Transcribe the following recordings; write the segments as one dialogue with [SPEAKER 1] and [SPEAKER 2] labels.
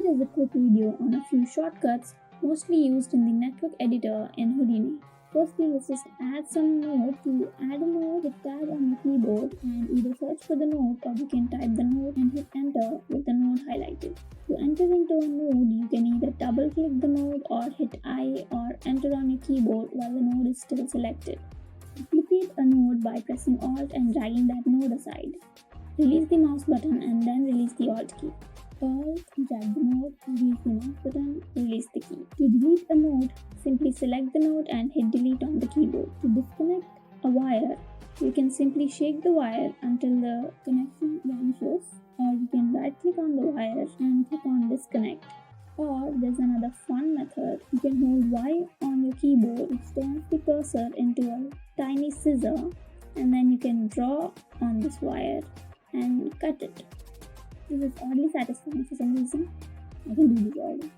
[SPEAKER 1] Here is a quick video on a few shortcuts mostly used in the network editor in Houdini. Firstly, let's just add some node. To add a node, hit tab on your keyboard and either search for the node or you can type the node and hit enter with the node highlighted. To enter into a node, you can either double click the node or hit I or enter on your keyboard while the node is still selected. Duplicate a node by pressing Alt and dragging that node aside. Release the mouse button and then release the Alt key. Alt, drag the node, release the mouse button, release the key. To delete a node, simply select the node and hit delete on the keyboard. To disconnect a wire, you can simply shake the wire until the connection vanishes, or you can right click on the wire and click on disconnect. Or there's another fun method. You can hold Y on your keyboard, which turns the cursor into a tiny scissor, and then you can draw on this wire and cut it. This is oddly satisfying for some reason. I can do this all day.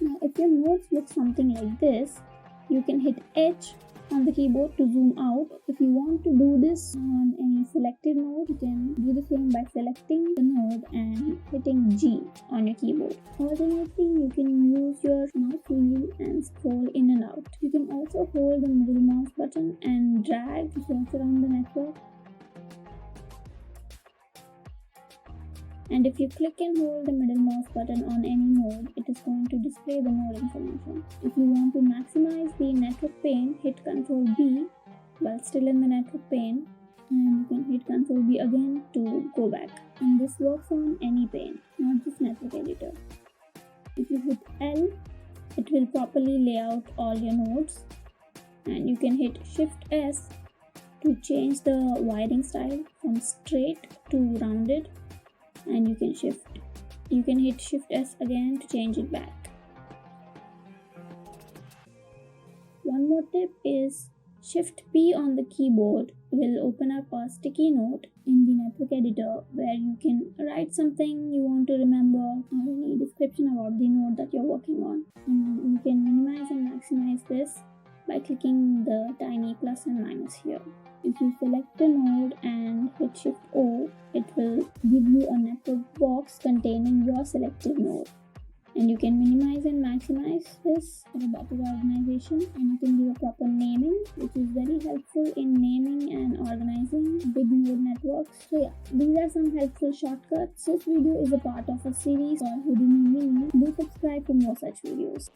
[SPEAKER 1] Now, if your nodes look something like this, you can hit H on the keyboard to zoom out. If you want to do this on any selected node, you can do the same by selecting the node and hitting G on your keyboard. Alternatively, you can use your mouse wheel and scroll in and out. You can also hold the middle mouse button and drag to search around the network. And if you click and hold the middle mouse button on any node, it is going to display the node information. If you want to maximize the network pane, hit Ctrl B while still in the network pane, and you can hit Ctrl B again to go back. And this works on any pane, not just network editor. If you hit L, it will properly lay out all your nodes, and you can hit Shift S to change the wiring style from straight to rounded. And you can hit Shift S again to change it back. One more tip is Shift P on the keyboard will open up a sticky note in the network editor where you can write something you want to remember or any description about the node that you're working on. And you can minimize and maximize this by clicking the tiny plus and minus here. If you select a node and hit Shift O, it will give you a network box containing your selected node. And you can minimize and maximize this for a better organization, and you can give a proper naming, which is very helpful in naming and organizing big node networks. So yeah, these are some helpful shortcuts. This video is a part of a series called Houdini Minis. Do subscribe for more such videos.